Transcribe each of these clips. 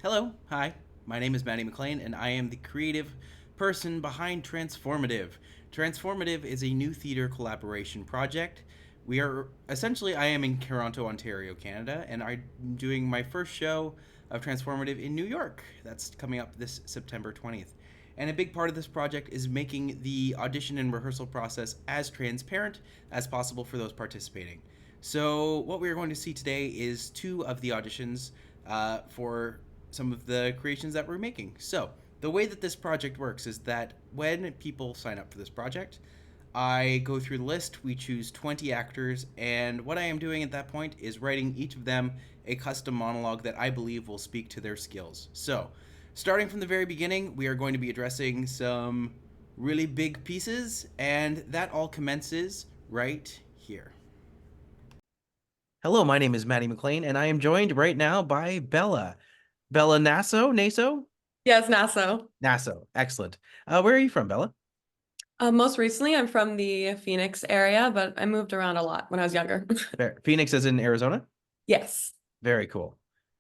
Hello, hi. My name is Maddie McLean, and I am the creative person behind TransforMATTIve. TransforMATTIve is a new theater collaboration project. I am in Toronto, Ontario, Canada, and I'm doing my first show of TransforMATTIve in New York. That's coming up this September 20th. And a big part of this project is making the audition and rehearsal process as transparent as possible for those participating. So, what we are going to see today is two of the auditions for some of the creations that we're making. So, the way that this project works is that when people sign up for this project, I go through the list, we choose 20 actors, and what I am doing at that point is writing each of them a custom monologue that I believe will speak to their skills. So, starting from the very beginning, we are going to be addressing some really big pieces, and that all commences right here. Hello, my name is Maddie McLean, and I am joined right now by Bella. Bella Naso? Naso? Yes, Naso. Naso. Excellent. Where are you from, Bella? Most recently, I'm from the Phoenix area, but I moved around a lot when I was younger. Phoenix is in Arizona? Yes, Very cool.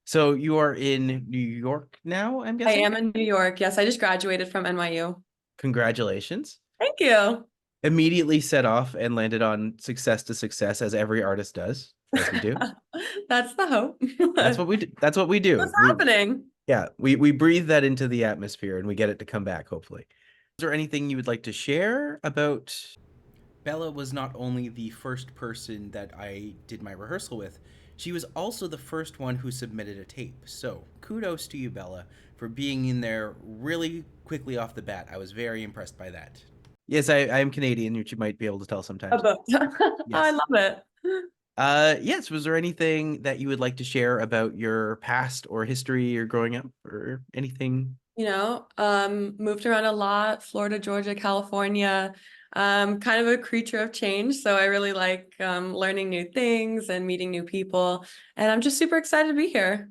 So you are in New York now, I'm I guessing? am in New York. Yes, I just graduated from NYU. Congratulations. Thank you. Immediately set off and landed on success to success, as every artist does, as we do. That's the hope. That's what we do. That's what we do. What's happening? We breathe that into the atmosphere and we get it to come back, hopefully. Is there anything you would like to share about? Bella was not only the first person that I did my rehearsal with, she was also the first one who submitted a tape. So kudos to you, Bella, for being in there really quickly off the bat. I was very impressed by that. Yes, I am Canadian, which you might be able to tell sometimes. About I Yes. love it. Yes, was there anything that you would like to share about your past or history or growing up or anything? Moved around a lot, Florida, Georgia, California. Kind of a creature of change, so I really like learning new things and meeting new people, and I'm just super excited to be here.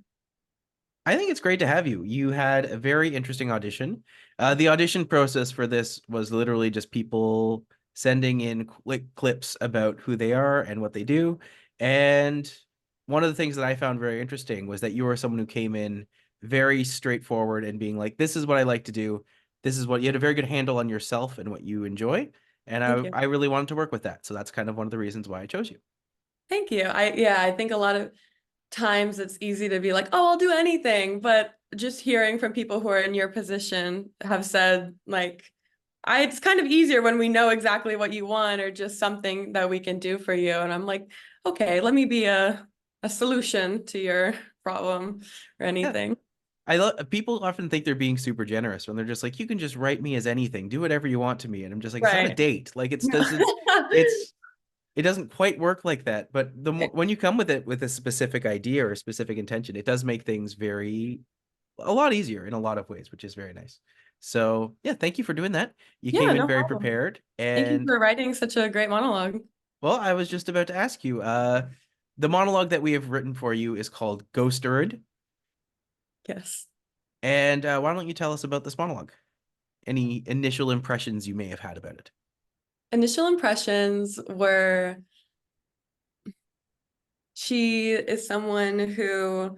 I think it's great to have you. You had a very interesting audition. The audition process for this was literally just people sending in clips about who they are and what they do. And one of the things that I found very interesting was that you were someone who came in very straightforward and being like, this is what I like to do. This is what you had a very good handle on yourself and what you enjoy. And Thank you. I really wanted to work with that. So that's kind of one of the reasons why I chose you. Thank you. I think a lot of times it's easy to be like, oh, I'll do anything. But just hearing from people who are in your position have said, like, it's kind of easier when we know exactly what you want or just something that we can do for you. And I'm like, okay, let me be a solution to your problem or Yeah. anything. I love people often think they're being super generous when they're just like, you can just write me as anything, do whatever you want to me. And I'm just like, it's not a Right. date. Like it's it doesn't quite work like that. But the more when you come with it with a specific idea or a specific intention, it does make things a lot easier in a lot of ways, which is very nice. So yeah, thank you for doing that. You Yeah, came in no very problem. prepared. Thank you And for writing such a great monologue. well, I was just about to ask you, the monologue that we have written for you is called Ghostered. Yes. And why don't you tell us about this monologue? Any initial impressions you may have had about it? Initial impressions were she is someone who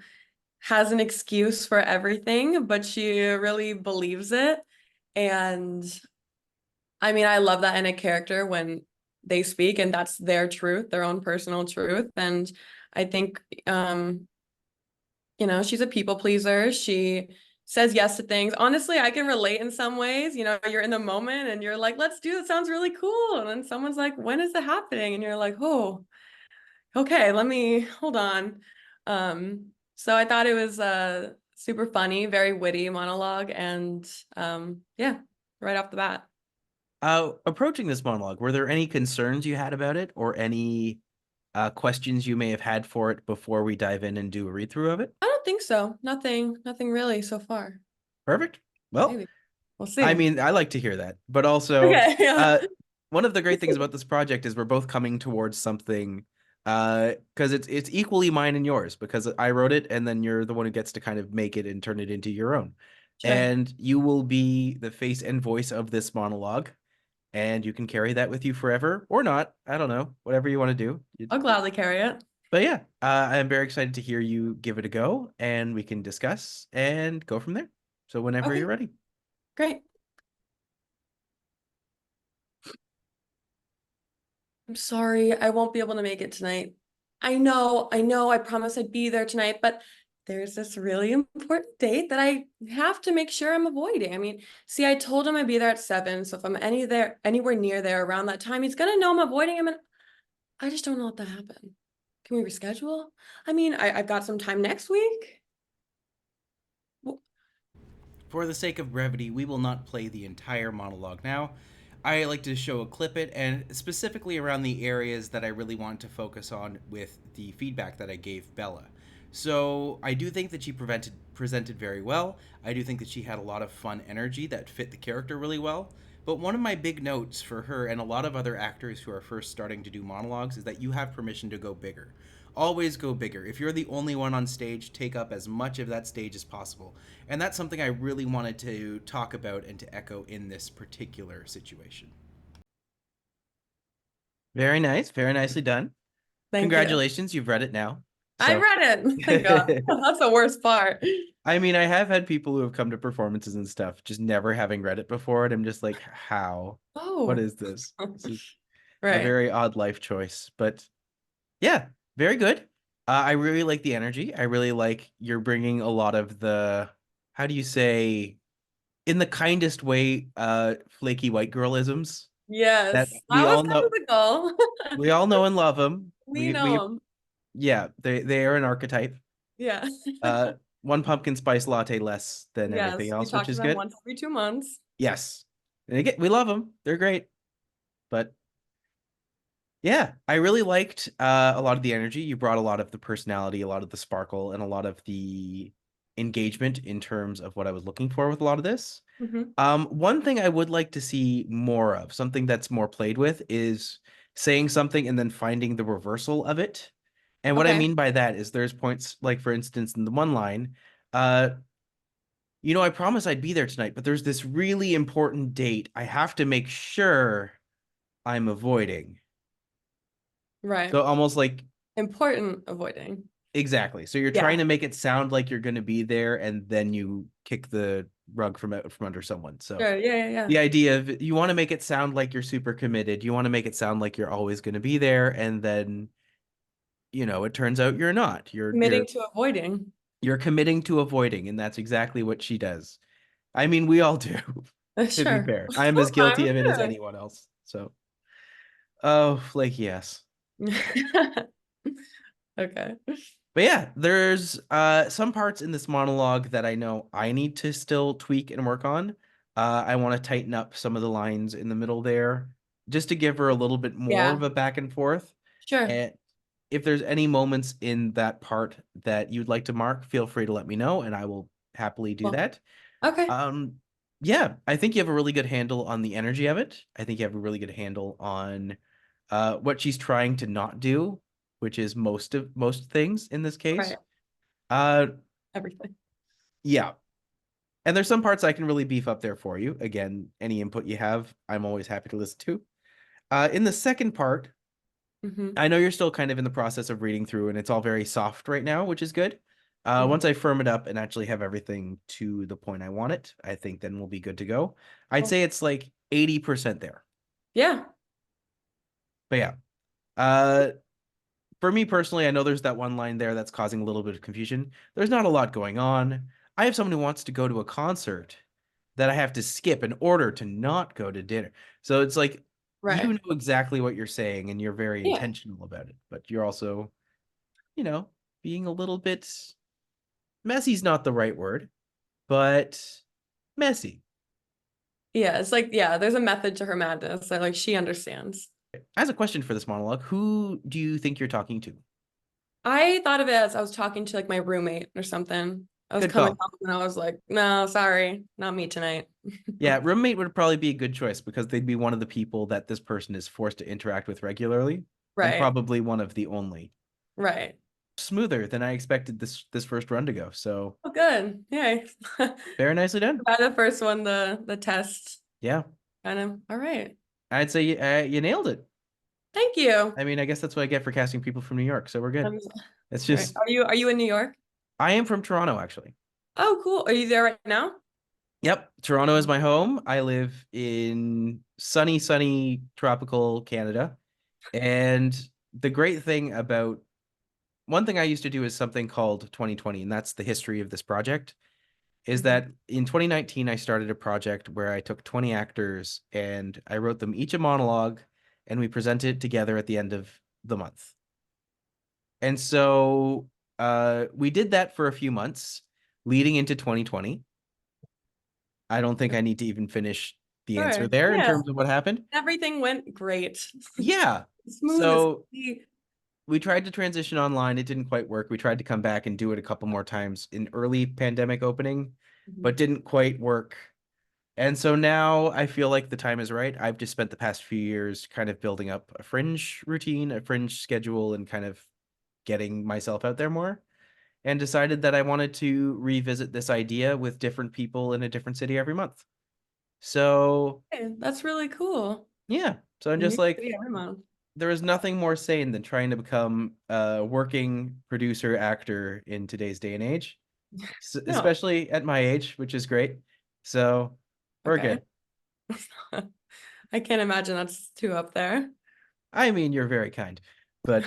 has an excuse for everything, but she really believes it. And I mean, I love that in a character when they speak and that's their truth, their own personal truth. And I think, she's a people pleaser. She says yes to things. Honestly, I can relate in some ways. You're in the moment and you're like, let's do it. Sounds really cool. And then someone's like, when is it happening? And you're like, oh, okay, let me hold on. So I thought it was a super funny, very witty monologue, and yeah, right off the bat. Approaching this monologue, were there any concerns you had about it or any questions you may have had for it before we dive in and do a read through of it? I don't think so. Nothing really so far. Perfect. Well, Maybe we'll I see. mean, I like to hear that, but also, Okay, yeah. one of the great things about this project is we're both coming towards something, because it's equally mine and yours because I wrote it and then you're the one who gets to kind of make it and turn it into your own. Sure. And you will be the face and voice of this monologue, and you can carry that with you forever or not. I don't know, whatever you want to do. I'll gladly carry it. But yeah, I'm very excited to hear you give it a go, and we can discuss and go from there. So whenever Okay, you're ready. great. I'm sorry, I won't be able to make it tonight. I know, I promised I'd be there tonight, but there's this really important date that I have to make sure I'm avoiding. I mean, see, I told him I'd be there at 7, so if I'm anywhere near there around that time, he's gonna know I'm avoiding him, and I just don't know what that happened. Can we reschedule? I mean, I've got some time next week. Well, For the sake of brevity, we will not play the entire monologue now. I like to show a clip it, and specifically around the areas that I really want to focus on with the feedback that I gave Bella. So I do think that she presented very well. I do think that she had a lot of fun energy that fit the character really well. But one of my big notes for her and a lot of other actors who are first starting to do monologues is that you have permission to go bigger. Always go bigger. If you're the only one on stage, take up as much of that stage as possible. And that's something I really wanted to talk about and to echo in this particular situation. Very nice. Very nicely done. thank you. Congratulations. You've read it now. I So, read it. Thank God. That's the worst part. I mean, I have had people who have come to performances and stuff just never having read it before. And I'm just like, how? What Oh, is this? This is a right. very odd life choice. But yeah, very good. I really like the energy. I really like you're bringing a lot of the, how do you say, in the kindest way, flaky white girlisms that Yes, we that was all kind know. of the goal. We all know and love them. We know him. Yeah, they are an archetype. Yeah. Uh, one pumpkin spice latte less than everything Yes, we else, which talk to is them good. once every 2 months. Yes, and again, we love them. They're great. But yeah, I really liked a lot of the energy. You brought a lot of the personality, a lot of the sparkle, and a lot of the engagement in terms of what I was looking for with a lot of this. Hmm. One thing I would like to see more of, something that's more played with, is saying something and then finding the reversal of it. And what I Okay, mean by that is there's points like, for instance, in the one line, uh, I promised I'd be there tonight, but there's this really important date I have to make sure I'm avoiding. right. So almost like Important avoiding. exactly. So you're trying Yeah. to make it sound like you're going to be there, and then you kick the rug from under someone. So Sure. Yeah, yeah, yeah. the idea of you want to make it sound like you're super committed. You want to make it sound like you're always going to be there, and then it turns out you're not. You're Committing you're to avoiding. you're committing to avoiding, and that's exactly what she does. I mean, we all do. To be Sure. fair, I'm as guilty Sometimes. of it as anyone else. So, oh, like yes. Yeah. Okay. But yeah, there's some parts in this monologue that I know I need to still tweak and work on. I want to tighten up some of the lines in the middle there just to give her a little bit more Yeah, of a back and forth. sure. And if there's any moments in that part that you'd like to mark, feel free to let me know and I will happily do Well, that. okay. Um, yeah, I think you have a really good handle on the energy of it. I think you have a really good handle on what she's trying to not do, which is most things in this case. Right. Uh, Everything. yeah. And there's some parts I can really beef up there for you. Again, any input you have, I'm always happy to listen to. In the second part, Hmm. I know you're still kind of in the process of reading through, and it's all very soft right now, which is good. Hmm. Once I firm it up and actually have everything to the point I want it, I think then we'll be good to go. I'd Cool. say it's like 80% there. Yeah. But yeah. Uh, for me personally, I know there's that one line there that's causing a little bit of confusion. There's not a lot going on. I have someone who wants to go to a concert that I have to skip in order to not go to dinner. So it's like you Right. know exactly what you're saying and you're very Yeah. intentional about it, but you're also, you know, being a little bit messy's not the right word, but messy. Yeah. It's like, yeah, there's a method to her madness. Like she understands. As a question for this monologue, who do you think you're talking to? I thought of it as I was talking to like my roommate or something. I was Good coming call. home and I was like, no, sorry, not me tonight. Yeah, roommate would probably be a good choice because they'd be one of the people that this person is forced to interact with regularly, and Right. probably one of the only. Right. Smoother than I expected this first run to go. So Oh, good. Yay. very nicely done. By the first one, the test Yeah, kind of, all right. I'd say you nailed it. Thank you. I mean, I guess that's what I get for casting people from New York, so we're good. Um, It's right. just Are you in New York? I am from Toronto, actually. Oh, cool. Are you there right now? Yep, Toronto is my home. I live in sunny tropical Canada. And the great thing about one thing I used to do is something called 2020, and that's the history of this project. Is Mhm. that in 2019, I started a project where I took 20 actors and I wrote them each a monologue, and we presented it together at the end of the month. And so we did that for a few months leading into 2020. I don't think I need to even finish the answer Sure. there in Yeah. terms of what happened. Everything went great. Yeah. Smooth as So silky. we tried to transition online. It didn't quite work. We tried to come back and do it a couple more times in early pandemic opening, Mhm. but didn't quite work. And so now I feel like the time is right. I've just spent the past few years kind of building up a fringe routine, a fringe schedule, and kind of getting myself out there more. And decided that I wanted to revisit this idea with different people in a different city every month. So, Hey, that's really cool. yeah. So I'm just New like, City every month. there is nothing more sane than trying to become a working producer actor in today's day and age, No. especially at my age, which is great. So we're Okay. good. I can't imagine that's too up there. I mean, you're very kind, but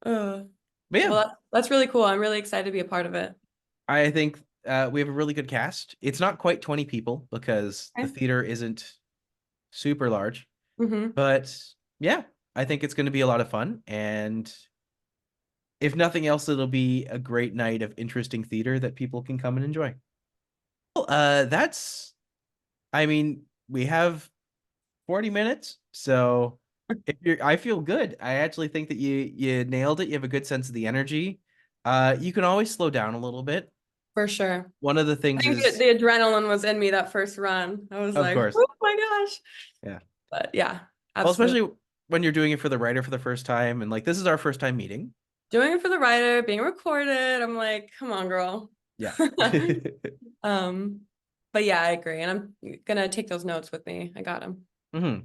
Uh, but yeah, well, that's really cool. I'm really excited to be a part of it. I think we have a really good cast. It's not quite 20 people because the Okay. theater isn't super large, Mm-hmm. but yeah, I think it's going to be a lot of fun. And if nothing else, it'll be a great night of interesting theater that people can come and enjoy. Well, that's, I mean, we have 40 minutes, so I feel good. I actually think that you nailed it. You have a good sense of the energy. You can always slow down a little bit. For sure. One of the I things think the is, adrenaline was in me that first run. I was of like, course, oh my gosh. yeah. But yeah, Well, absolutely. especially when you're doing it for the writer for the first time, and like this is our first time meeting. Doing it for the writer, being recorded. I'm like, come on, girl. Yeah. Um, but yeah, I agree. And I'm gonna take those notes with me. I got them. hmm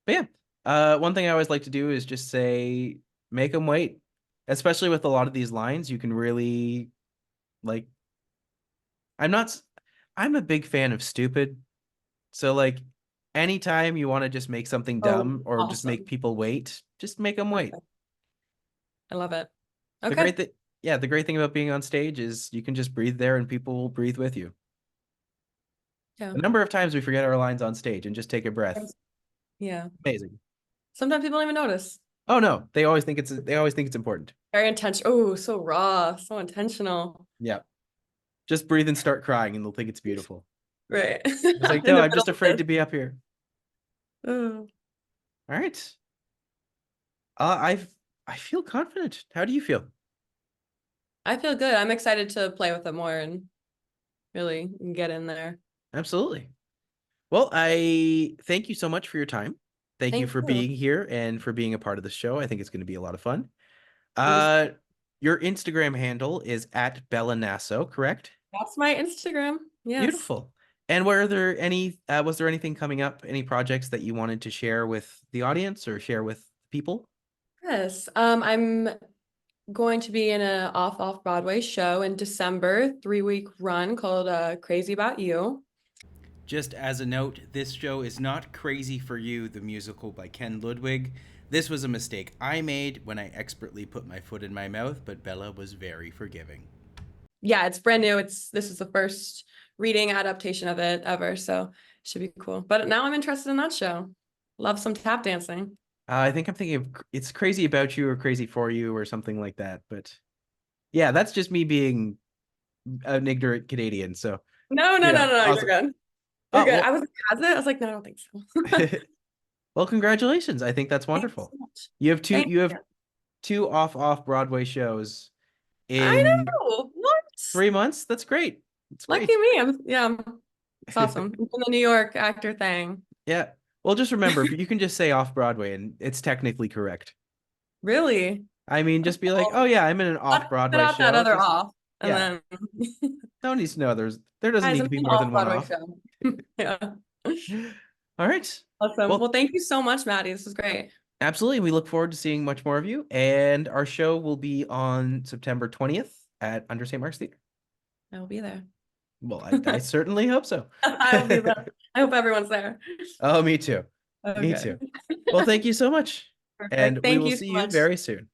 But yeah, one thing I always like to do is just say, make them wait. Especially with a lot of these lines, you can really like. I'm not. I'm a big fan of stupid. So like, anytime you want to just make something Oh, dumb or just make awesome. people wait, just make them wait. Perfect. I love it. The Okay. great thing, yeah, the great thing about being on stage is you can just breathe there and people will breathe with you. Yeah. A number of times we forget our lines on stage and just take a breath. Yeah. Amazing. Sometimes people don't even notice. Oh no, they always think it's important. Very intentional. Oh, so raw, so intentional. Yeah. Just breathe and start crying and they'll think it's beautiful. Right. It's like, In no, the I'm middle just of afraid to be up here. this. Oh. All right. I feel confident. How do you feel? I feel good. I'm excited to play with it more and really get in there. Absolutely. Well, I thank you so much for your time. Thank you Thank for you. being here and for being a part of the show. I think it's going to be a lot of fun. It was Uh, your Instagram handle is at Bella Naso, correct? That's my Instagram. Yes. Beautiful. And were there any was there anything coming up, any projects that you wanted to share with the audience or share with people? Yes. I'm going to be in a off Broadway show in December, 3-week run called Crazy About You. Just as a note, this show is not Crazy for You, the musical by Ken Ludwig. This was a mistake I made when I expertly put my foot in my mouth, but Bella was very forgiving. Yeah, it's brand new. This is the first reading adaptation of it ever, so it should be cool. But now I'm interested in that show. Love some tap dancing. I think I'm thinking of It's Crazy About You or Crazy for You or something like that. But yeah, that's just me being an ignorant Canadian. So, No, no, no, no, no, you're awesome. good. You're Oh, good. I well, was like, has it? I was like, no, I don't think so. well, congratulations. I think that's Thanks wonderful. so much. You have two Thank you have you. two off Broadway shows I in know. What? 3 months. That's great. That's Lucky great. me. It's awesome. I'm in the New York actor thing. Yeah. Well, just remember, you can just say off Broadway and it's technically correct. Really? I mean, just be like, oh Well, yeah, I'm in an off cut Broadway out that show. other Just off. And yeah. then, No one needs to know there doesn't guys, need I'm to be in an more than one off-Broadway off. show. Yeah. All right. Awesome. Well, Well, thank you so much, Maddie. This was great. absolutely. We look forward to seeing much more of you. And our show will be on September 20th at Under St. Mark's Theater. I will be there. Well, I certainly hope so. I will be there. I hope everyone's there. Oh, me too. Me Okay. too. Well, thank you so much. And Perfect. we Thank will you so see you much. very soon.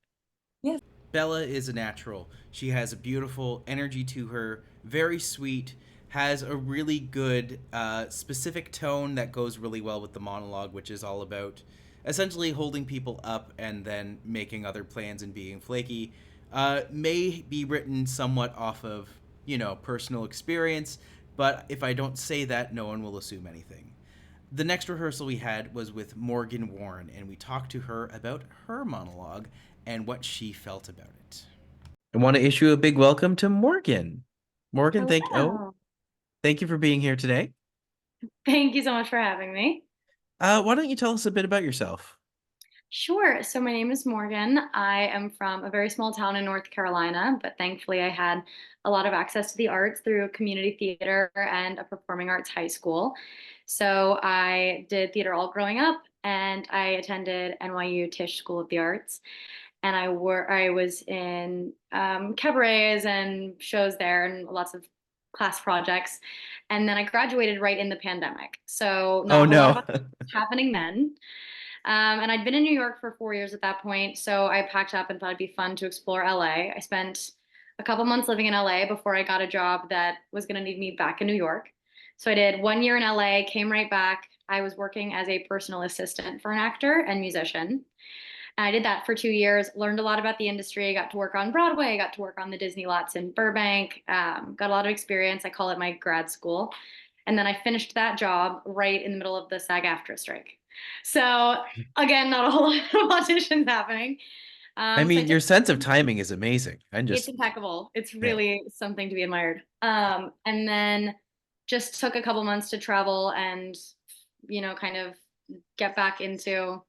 Yes. Bella is a natural. She has a beautiful energy to her, very sweet, has a really good specific tone that goes really well with the monologue, which is all about essentially holding people up and then making other plans and being flaky. May be written somewhat off of, personal experience, but if I don't say that, no one will assume anything. The next rehearsal we had was with Morgan Warren, and we talked to her about her monologue and what she felt about it. I want to issue a big welcome to Morgan. Morgan, Hello. thank you for being here today. Thank you so much for having me. Why don't you tell us a bit about yourself? Sure. So my name is Morgan. I am from a very small town in North Carolina, but thankfully I had a lot of access to the arts through a community theater and a performing arts high school. So I did theater all growing up, and I attended NYU Tisch School of the Arts. And I was in cabarets and shows there and lots of class projects. And then I graduated right in the pandemic. So not Oh a whole lot no. of happening then. And I'd been in New York for 4 years at that point. So I packed up and thought it'd be fun to explore LA. I spent a couple months living in LA before I got a job that was going to need me back in New York. So I did 1 year in LA, came right back. I was working as a personal assistant for an actor and musician. And I did that for 2 years, learned a lot about the industry, got to work on Broadway, got to work on the Disney lots in Burbank, got a lot of experience. I call it my grad school. And then I finished that job right in the middle of the SAG-AFTRA strike. So again, not a whole lot of auditions happening. I So I mean, took, your sense of timing is amazing. it's impeccable. It's Yeah. really something to be admired. And then just took a couple months to travel and, kind of get back into,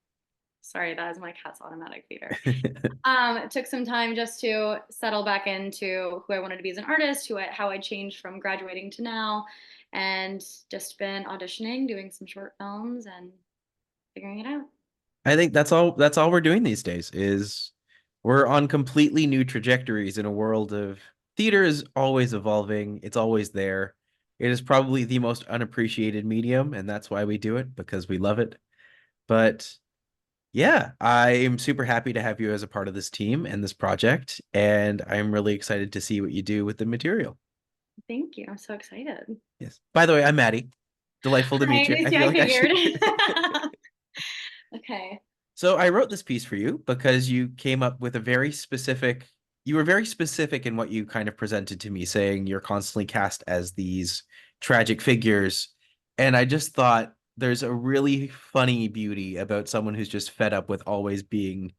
sorry, that is my cat's automatic feeder. It took some time just to settle back into who I wanted to be as an artist, how I changed from graduating to now, and just been auditioning, doing some short films, and figuring it out. I think that's all we're doing these days is we're on completely new trajectories in a world of theater is always evolving. It's always there. It is probably the most unappreciated medium, and that's why we do it because we love it. But yeah, I am super happy to have you as a part of this team and this project, and I'm really excited to see what you do with the material. Thank you. I'm so excited. Yes. By the way, I'm Maddie. Delightful to Hi, meet you. I I feel like I figured. should. Okay. So I wrote this piece for you because you came up with you were very specific in what you kind of presented to me, saying you're constantly cast as these tragic figures. And I just thought there's a really funny beauty about someone who's just fed up with always being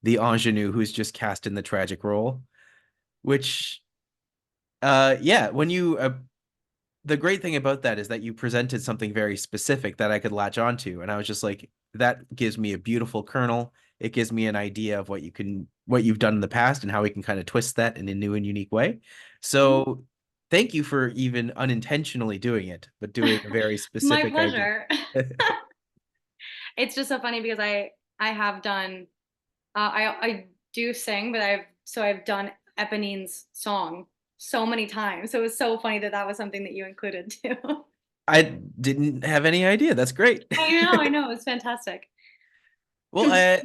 the ingenue who's just cast in the tragic role, which, yeah, the great thing about that is that you presented something very specific that I could latch onto. And I was just like, that gives me a beautiful kernel. It gives me an idea of what you've done in the past and how we can kind of twist that in a new and unique way. So thank you for even unintentionally doing it, but doing a very My specific idea. pleasure. It's just so funny because I have done I do sing, but I've done Eponine's song so many times. So it was so funny that that was something that you included too. I didn't have any idea. That's great. I know, it's fantastic. Well,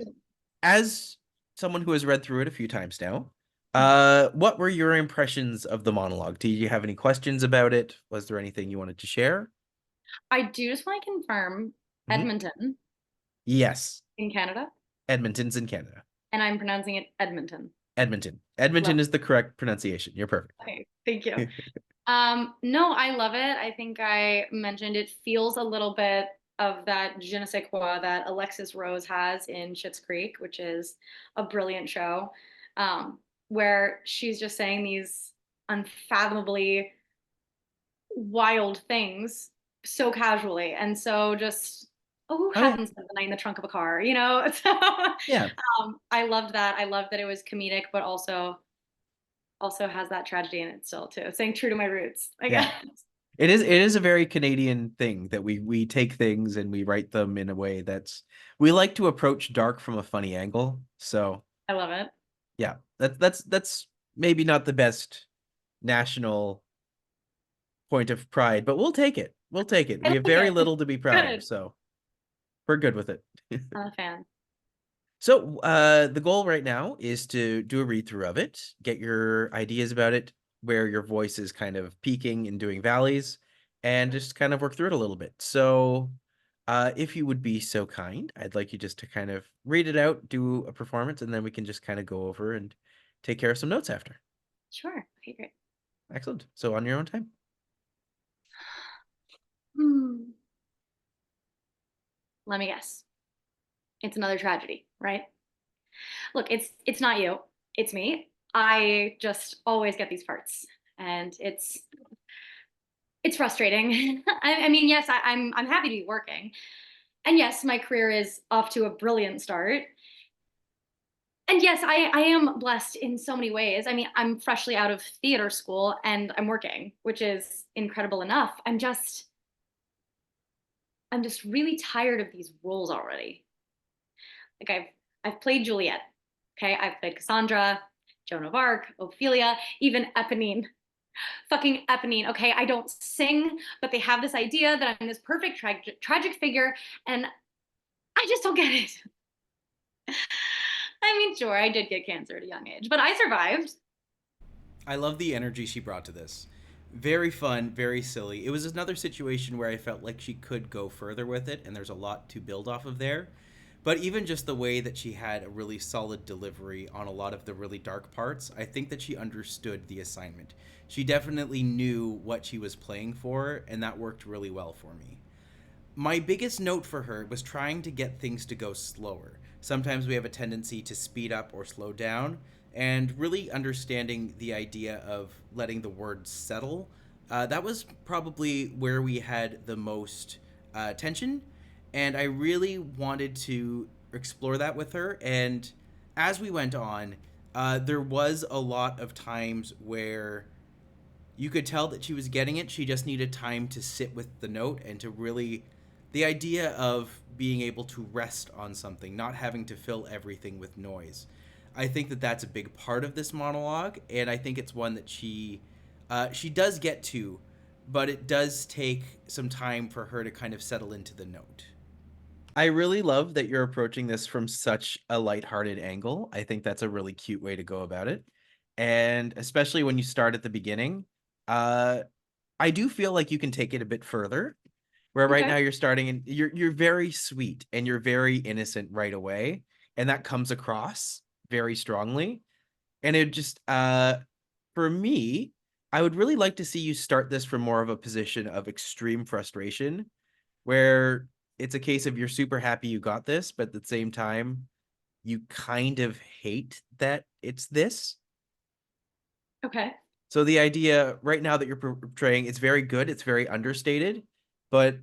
as someone who has read through it a few times now, what were your impressions of the monologue? Do you have any questions about it? Was there anything you wanted to share? I do just want to confirm Mhm. Edmonton Yes, in Canada, Edmonton's in Canada. and I'm pronouncing it Edmonton. Edmonton. Edmonton Love. is the correct pronunciation. You're perfect. Okay, thank you. No, I love it. I think I mentioned it feels a little bit of that je ne sais quoi that Alexis Rose has in Schitt's Creek, which is a brilliant show, where she's just saying these unfathomably wild things so casually and so just, oh, who Oh yeah. hasn't spent the night in the trunk of a car, So, Yeah. I loved that. I loved that it was comedic, but also has that tragedy in it still too. Staying true to my roots, I Yeah. guess. It is a very Canadian thing that we take things and we write them in a way that's we like to approach dark from a funny angle. So I love it. yeah, that's maybe not the best national point of pride, but we'll take it. We'll take it. I We like have very it. little to be proud of, Good. so we're good with it. I'm a fan. So, the goal right now is to do a read through of it, get your ideas about it, where your voice is kind of peaking and doing valleys, and just kind of work through it a little bit. So, if you would be so kind, I'd like you just to kind of read it out, do a performance, and then we can just kind of go over and take care of some notes after. Sure. Okay, great. Excellent. So, on your own time. Hmm. Let me guess. It's another tragedy, right? Look, it's not you. It's me. I just always get these parts, and it's frustrating. I mean, yes, I'm happy to be working, and yes, my career is off to a brilliant start. And yes, I am blessed in so many ways. I mean, I'm freshly out of theater school and I'm working, which is incredible enough. I'm just really tired of these roles already. Like I've played Juliet. Okay, I've played Cassandra, Joan of Arc, Ophelia, even Eponine. Fucking Eponine. Okay, I don't sing, but they have this idea that I'm this perfect tragic figure, and I just don't get it. I mean, sure, I did get cancer at a young age, but I survived. I love the energy she brought to this. Very fun, very silly. It was another situation where I felt like she could go further with it, and there's a lot to build off of there. But even just the way that she had a really solid delivery on a lot of the really dark parts, I think that she understood the assignment. She definitely knew what she was playing for, and that worked really well for me. My biggest note for her was trying to get things to go slower. Sometimes we have a tendency to speed up or slow down, and really understanding the idea of letting the words settle. That was probably where we had the most tension, and I really wanted to explore that with her. And as we went on, there was a lot of times where you could tell that she was getting it. She just needed time to sit with the note and to really the idea of being able to rest on something, not having to fill everything with noise. I think that that's a big part of this monologue, and I think it's one that she does get to, but it does take some time for her to kind of settle into the note. I really love that you're approaching this from such a lighthearted angle. I think that's a really cute way to go about it. And especially when you start at the beginning, uh, I do feel like you can take it a bit further. Where right Okay. now you're starting and you're very sweet and you're very innocent right away, and that comes across very strongly. And it just for me, I would really like to see you start this from more of a position of extreme frustration where it's a case of you're super happy you got this, but at the same time, you kind of hate that it's this. Okay. So the idea right now that you're portraying, it's very good, it's very understated, but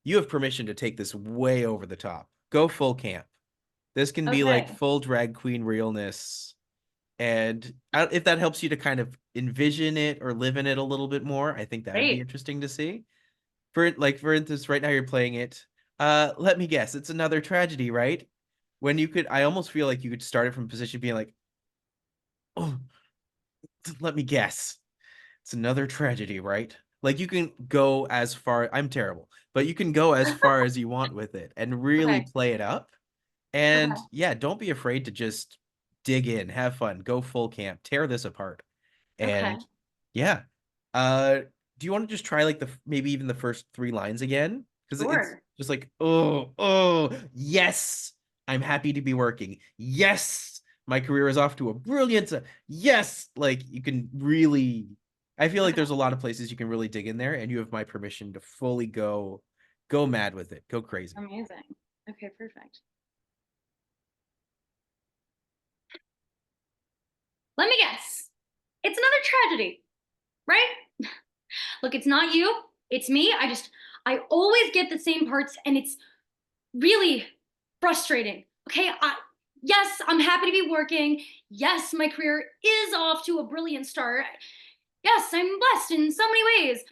you have permission to take this way over the top. Go full camp. This can be like Okay. full drag queen realness. And if that helps you to kind of envision it or live in it a little bit more, I think that would be Great. interesting to see. For instance, right now you're playing it. Let me guess, it's another tragedy, right? When you could, I almost feel like you could start it from a position being like, oh, let me guess. It's another tragedy, right? Like you can go as far, I'm terrible, but you can go as far as you want with it and really Okay. play it up. And Okay. yeah, don't be afraid to just dig in, have fun, go full camp, tear this apart. Okay. And yeah. Uh do you want to just try like the maybe even the first three lines again? Because it's Sure. just like, oh, yes, I'm happy to be working. Yes, my career is off to a brilliant. Yes, like you can really I feel like Okay. there's a lot of places you can really dig in there, and you have my permission to fully go mad with it, go crazy. Amazing. Okay, perfect. Let me guess. It's another tragedy, right? Look, it's not you. It's me. I always get the same parts and it's really frustrating. Okay. Yes, I'm happy to be working. Yes, my career is off to a brilliant start. Yes, I'm blessed in so many ways.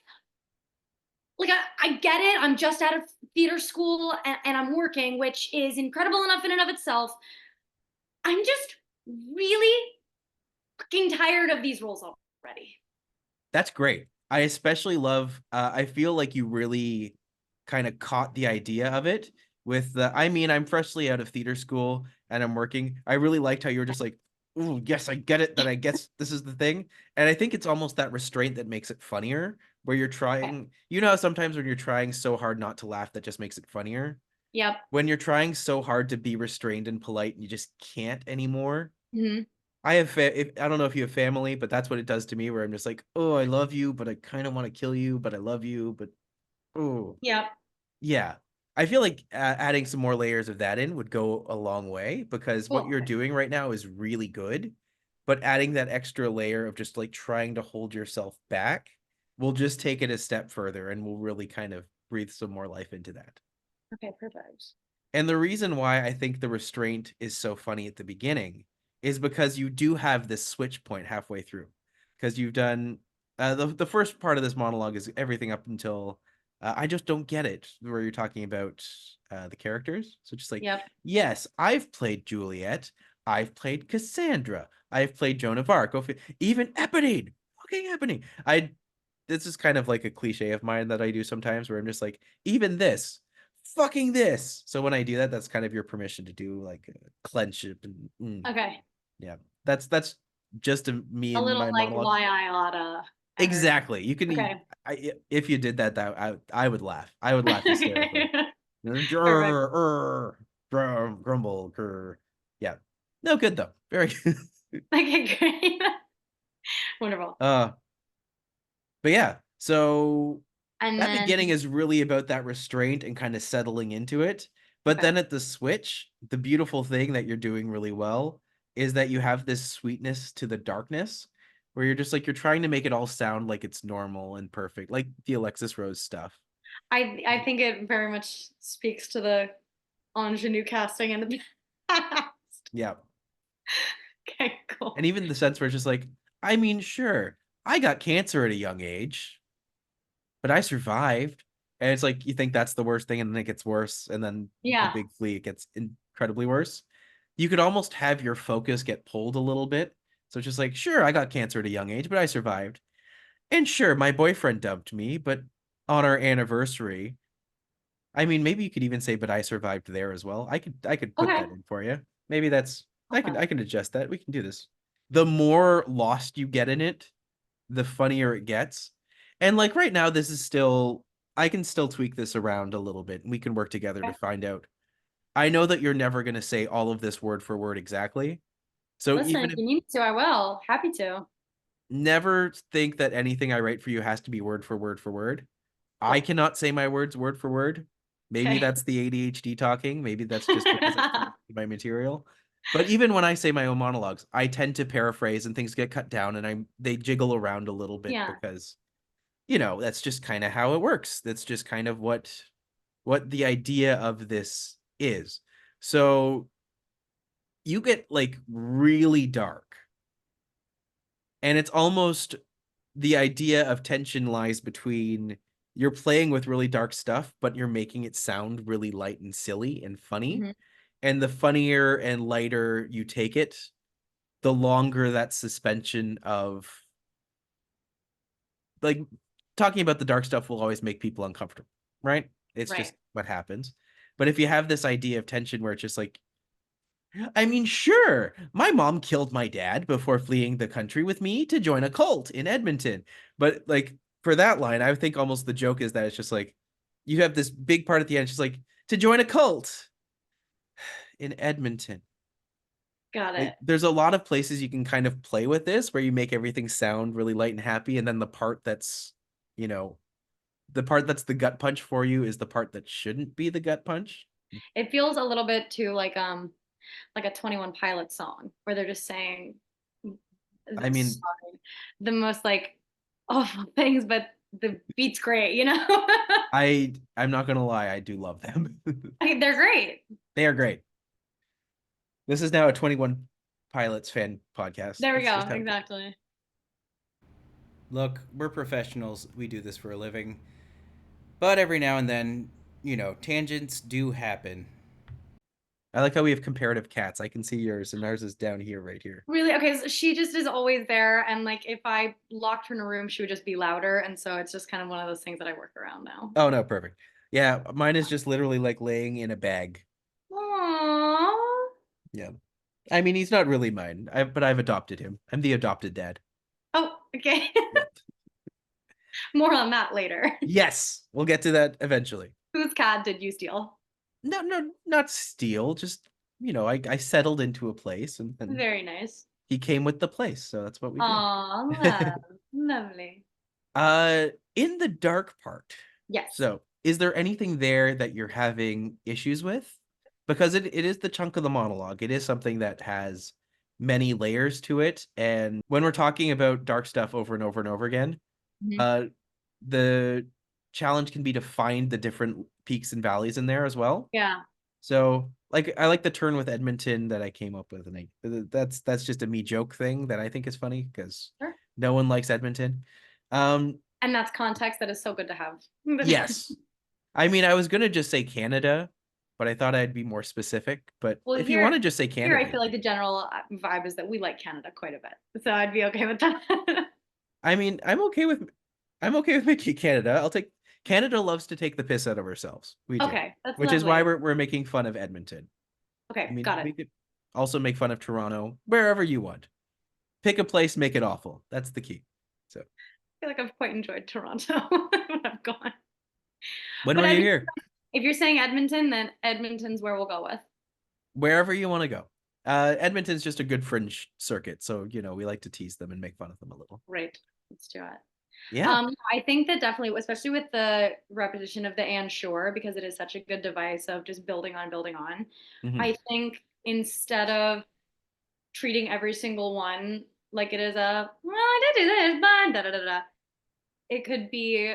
like I get it. I'm just out of theater school and I'm working, which is incredible enough in and of itself. I'm just really fucking tired of these roles already. That's great. I especially love, I feel like you really kind of caught the idea of it with the, I mean, I'm freshly out of theater school and I'm working. I really liked how you were just like, oh, yes, I get it, that I guess this is the thing. And I think it's almost that restraint that makes it funnier, where you're trying, you know, sometimes when you're trying so hard not to laugh, that just makes it funnier. Yep. When you're trying so hard to be restrained and polite and you just can't anymore. Mm-hmm. I don't know if you have family, but that's what it does to me, where I'm just like, oh, I love you, but I kind of want to kill you, but I love you, but oh, Yep. yeah. I feel like adding some more layers of that in would go a long way, because what Cool. you're doing right now is really good, but adding that extra layer of just like trying to hold yourself back will just take it a step further and will really kind of breathe some more life into that. Okay, perfect. And the reason why I think the restraint is so funny at the beginning is because you do have this switch point halfway through. Because you've done the first part of this monologue is everything up until I just don't get it, where you're talking about the characters. So just like, Yep. yes, I've played Juliet, I've played Cassandra, I've played Joan of Arc, even Eponine, fucking Eponine. This is kind of like a cliche of mine that I do sometimes, where I'm just like, even this, fucking this. So when I do that, that's kind of your permission to do like clench it and Okay. yeah. That's just me A and little my like monologues. why I oughta energy. Exactly. You can Okay. if you did that, I would laugh. I would laugh hysterically. Perfect. Grumble. Yeah. No good though. Very good. Okay, great. Wonderful. But yeah. So And that then beginning is really about that restraint and kind of settling into it. But okay. then at the switch, the beautiful thing that you're doing really well is that you have this sweetness to the darkness, where you're just like, you're trying to make it all sound like it's normal and perfect, like the Alexis Rose stuff. I think it very much speaks to the ingenue casting in the past. Yeah. Okay, And cool. even the sense where it's just like, I mean, sure, I got cancer at a young age, but I survived. And it's like, you think that's the worst thing, and then it gets worse. And then the Yeah. big flea, it gets incredibly worse. You could almost have your focus get pulled a little bit. So it's just like, sure, I got cancer at a young age, but I survived. And sure, my boyfriend dumped me, but on our anniversary, I mean, maybe you could even say, but I survived there as well. I could put Okay. that in for you. Maybe that's Okay. I can adjust that. We can do this. The more lost you get in it, the funnier it gets. And like right now, this is still, I can still tweak this around a little bit, and we can work together to Okay. find out. I know that you're never going to say all of this word for word exactly. So Listen, even if if, you need me to, I will. Happy to. never think that anything I write for you has to be word for word for word. I Cool. cannot say my words word for word. Maybe Okay. that's the ADHD talking. Maybe that's just because I can't see my material. But even when I say my own monologues, I tend to paraphrase and things get cut down, and they jiggle around a little bit, Yeah. because that's just kind of how it works. That's just kind of what the idea of this is. So you get like really dark, and it's almost, the idea of tension lies between, you're playing with really dark stuff, but you're making it sound really light and silly and funny. Mhm. And the funnier and lighter you take it, the longer that suspension of, like, talking about the dark stuff will always make people uncomfortable, right? It's Right. just what happens. But if you have this idea of tension where it's just like, I mean, sure, my mom killed my dad before fleeing the country with me to join a cult in Edmonton. But like, for that line, I think almost the joke is that it's just like, you have this big part at the end, it's just like, to join a cult in Edmonton. Got Like, it. there's a lot of places you can kind of play with this, where you make everything sound really light and happy, and then the part that's, you know, the part that's the gut punch for you is the part that shouldn't be the gut punch. It feels a little bit too like a 21 Pilot song where they're just saying I mean, sorry, the most like awful things, but the beat's great, you know? I'm not gonna lie, I do love them. Okay, they're great. They are great. This is now a 21 Pilots fan podcast. There we That's go. just how it goes. Exactly. Look, we're professionals. We do this for a living. But every now and then, tangents do happen. I like how we have comparative cats. I can see yours, and ours is down here, right here. Really? Okay, so she just is always there, and like if I locked her in a room, she would just be louder, and so it's just kind of one of those things that I work around now. Oh, no, perfect. Yeah, mine is just literally like laying in a bag. Aww. Yeah. I mean, he's not really mine, but I've adopted him. I'm the adopted dad. Oh, okay. Yeah. More on that later. Yes, we'll get to that eventually. Whose cat did you steal? No, not steal. Just, I settled into a place, and Very nice. he came with the place, so that's what we Aw, did. lovely. In the dark part. Yes. So, is there anything there that you're having issues with? Because it is the chunk of the monologue. It is something that has many layers to it. And when we're talking about dark stuff over and over and over again, Mhm. the challenge can be to find the different peaks and valleys in there as well. Yeah. So, like, I like the turn with Edmonton that I came up with, and that's just a me joke thing that I think is funny because Sure. no one likes Edmonton. And that's context that is so good to have. Yes. I mean, I was gonna just say Canada, but I thought I'd be more specific. But Well, if you want to just say here I Canada, feel like the general vibe is that we like Canada quite a bit, so I'd be okay with that. I mean, I'm okay with making Canada. I'll take Canada loves to take the piss out of ourselves. We do, Okay, that's which is why lovely. we're making fun of Edmonton. I Okay, mean, got it. we could also make fun of Toronto, wherever you want. Pick a place, make it awful. That's the key. So, I feel like I've quite enjoyed Toronto when I've gone. when But were you Edmonton, here? if you're saying Edmonton, then Edmonton's where we'll go with. Wherever you want to go. Edmonton's just a good fringe circuit, so we like to tease them and make fun of them a little. Right. Let's do it. Yeah. I think that definitely, especially with the repetition of the and sure, because it is such a good device of just building on, building on. Mhm. I think instead of treating every single one like it is well, I did do this, but da da da da. It could be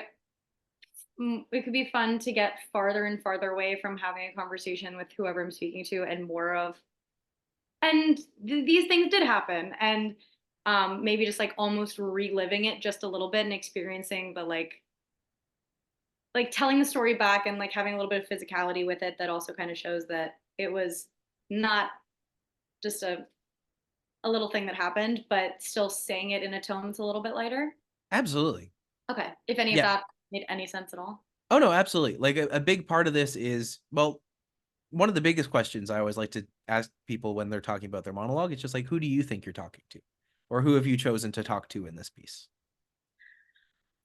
it could be fun to get farther and farther away from having a conversation with whoever I'm speaking to and more of and these things did happen and maybe just like almost reliving it just a little bit and experiencing the like telling the story back and like having a little bit of physicality with it that also kind of shows that it was not just a little thing that happened, but still saying it in a tone that's a little bit lighter. Absolutely. Okay. If any of Yeah. that made any sense at all. Oh no, absolutely. Like a big part of this is, well, one of the biggest questions I always like to ask people when they're talking about their monologue, it's just like, who do you think you're talking to? Or who have you chosen to talk to in this piece?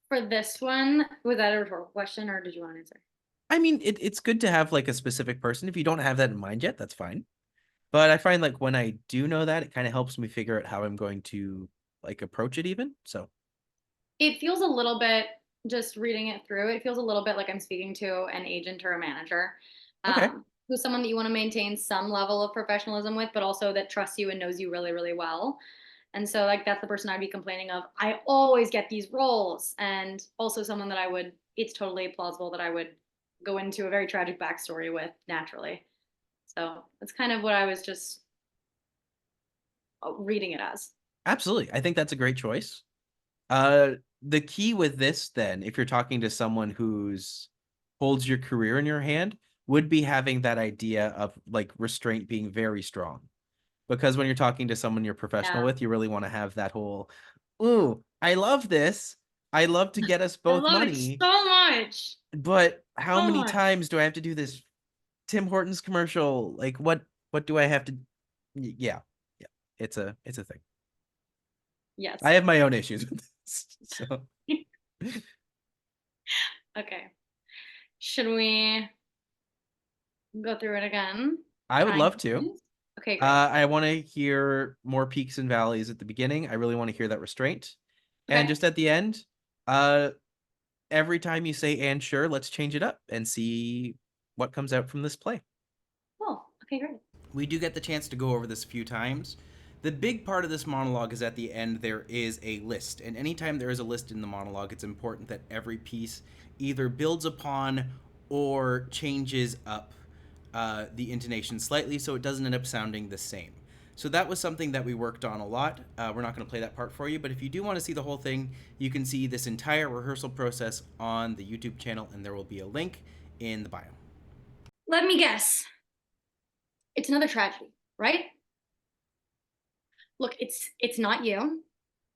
For this one, was that a rhetorical question or did you want to answer? I mean, it's good to have like a specific person. If you don't have that in mind yet, that's fine. But I find like when I do know that, it kind of helps me figure out how I'm going to like approach it even. So It feels a little bit, just reading it through, it feels a little bit like I'm speaking to an agent or a manager. okay. Who's someone that you want to maintain some level of professionalism with, but also that trusts you and knows you really, really well. And so, like, that's the person I'd be complaining of. I always get these roles. And also, someone that it's totally plausible that I would go into a very tragic backstory with naturally. So, that's kind of what I was just reading it as. Absolutely. I think that's a great choice. The key with this then, if you're talking to someone who's holds your career in your hand, would be having that idea of like restraint being very strong. Because when you're talking to someone you're professional Yeah. with, you really want to have that whole, ooh, I love this. I love to get us I both love it money. so much. But how So many much. times do I have to do this Tim Hortons commercial? Like what do I have to Yeah. Yeah. It's a thing. Yes. I have my own issues with this. So Okay. Should we go through it again? I would Time love to. please? Okay, great. I want to hear more peaks and valleys at the beginning. I really want to hear that restraint. And Okay. just at the end, uh, every time you say and sure, let's change it up and see what comes out from this play. Cool. Okay, great. We do get the chance to go over this a few times. The big part of this monologue is at the end, there is a list. And anytime there is a list in the monologue, it's important that every piece either builds upon or changes up the intonation slightly so it doesn't end up sounding the same. So that was something that we worked on a lot. We're not going to play that part for you, but if you do want to see the whole thing, you can see this entire rehearsal process on the YouTube channel, and there will be a link in the bio. Let me guess. It's another tragedy, right? Look, it's not you.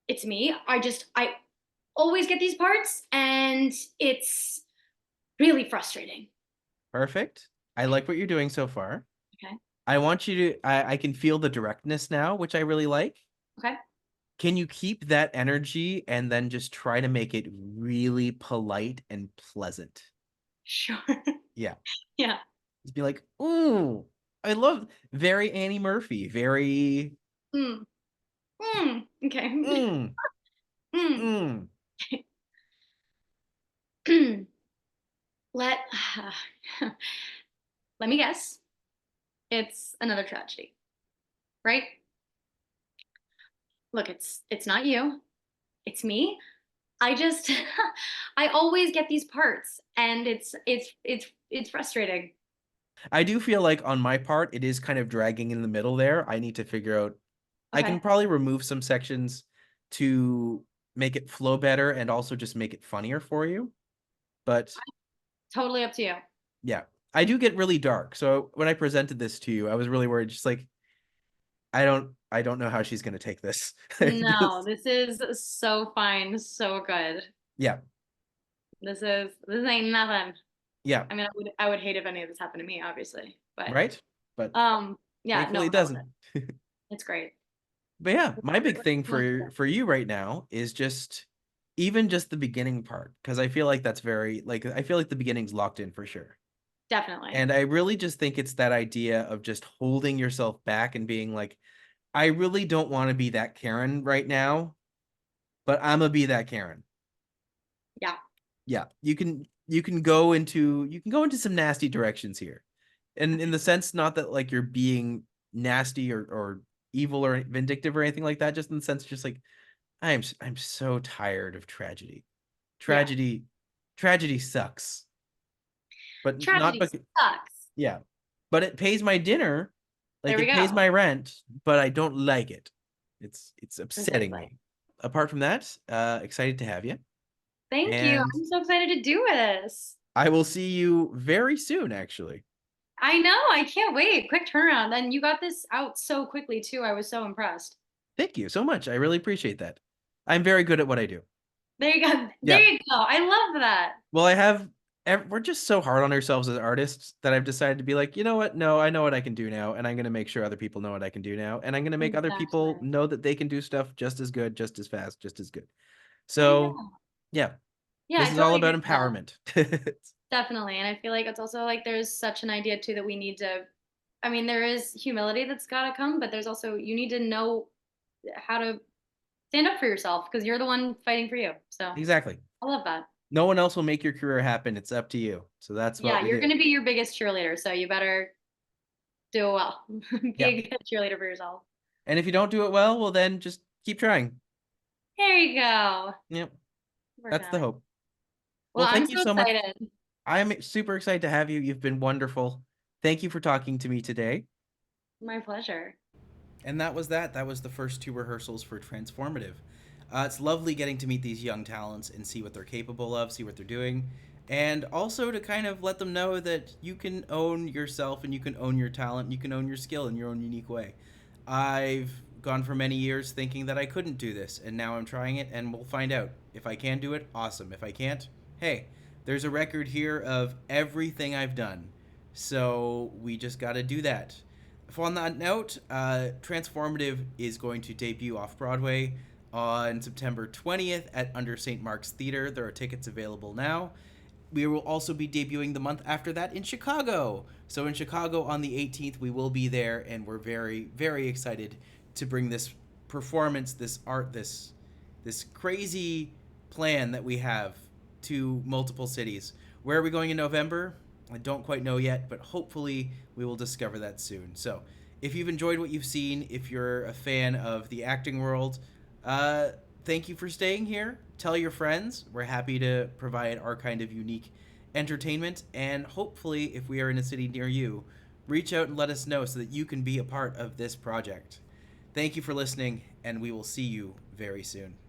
It's me. I always get these parts, and it's really frustrating. Perfect. I like what you're doing so far. Okay. I want you to, I can feel the directness now, which I really like. Okay. Can you keep that energy and then just try to make it really polite and pleasant? Sure. Yeah. Yeah. Just be like, ooh, I love very Annie Murphy, very Mm. Okay. mm, Mm. mm. Let let me guess. It's another tragedy, right? Look, it's not you. It's me. I just I always get these parts, and it's frustrating. I do feel like on my part, it is kind of dragging in the middle there. I need to figure out, I Okay. can probably remove some sections to make it flow better and also just make it funnier for you. But Totally up to you. yeah, I do get really dark. So when I presented this to you, I was really worried, just like, I don't know how she's going to take this. No, this is so fine, so good. Yeah. This ain't nothing. Yeah. I mean, I would hate if any of this happened to me, obviously. But Right. But yeah, thankfully no, it doesn't. it's great. But yeah, my big thing Wonderful. for you right now is just even just the beginning part, because I feel like that's very, like, I feel like the beginning's locked in for sure. Definitely. And I really just think it's that idea of just holding yourself back and being like, I really don't want to be that Karen right now, but I'm gonna be that Karen. Yeah. Yeah, you can go into some nasty directions here. And in the sense, not that like you're being nasty or evil or vindictive or anything like that, just in the sense just like I'm so tired of tragedy. Yeah. Tragedy sucks. But not Tragedy but sucks. yeah. But it pays my dinner, like There we it pays go. my rent, but I don't like it. It's upsetting Precisely. me. Apart from that, excited to have you. Thank you. And I'm so excited to do this. I will see you very soon, actually. I know. I can't wait. Quick turnaround. And you got this out so quickly too. I was so impressed. Thank you so much. I really appreciate that. I'm very good at what I do. There you go. There Yeah. you go. I love that. Well, we're just so hard on ourselves as artists that I've decided to be like, you know what? No, I know what I can do now, and I'm going to make sure other people know what I can do now, and I'm going to make other people Exactly. know that they can do stuff just as good, just as fast, just as good. There you So, go. yeah, Yeah, I this is all totally about agree with that. empowerment. Definitely. And I feel like it's also like there's such an idea too that we need to, I mean, there is humility that's got to come, but there's also, you need to know how to stand up for yourself because you're the one fighting for you. So Exactly. I love that. No one else will make your career happen. It's up to you. So that's what Yeah, we you're do. going to be your biggest cheerleader. So you better do it well. Be Yeah. a good cheerleader for yourself. And if you don't do it well then just keep trying. There you go. Yep. Work That's on the it. hope. Well, Well, I'm thank you so so much. excited. I'm super excited to have you. You've been wonderful. Thank you for talking to me today. My pleasure. And that was that. That was the first two rehearsals for TransforMATTive. It's lovely getting to meet these young talents and see what they're capable of, see what they're doing, and also to kind of let them know that you can own yourself and you can own your talent, and you can own your skill in your own unique way. I've gone for many years thinking that I couldn't do this, and now I'm trying it, and we'll find out. If I can do it, awesome. If I can't, hey, there's a record here of everything I've done. So we just got to do that. On that note, TransforMATTive is going to debut off Broadway on September 20th at Under St. Mark's Theater. There are tickets available now. We will also be debuting the month after that in Chicago. So in Chicago on the 18th, we will be there, and we're very, very excited to bring this performance, this art, this crazy plan that we have to multiple cities. Where are we going in November? I don't quite know yet, but hopefully we will discover that soon. So if you've enjoyed what you've seen, if you're a fan of the acting world, thank you for staying here. Tell your friends. We're happy to provide our kind of unique entertainment. And hopefully, if we are in a city near you, reach out and let us know so that you can be a part of this project. Thank you for listening, and we will see you very soon.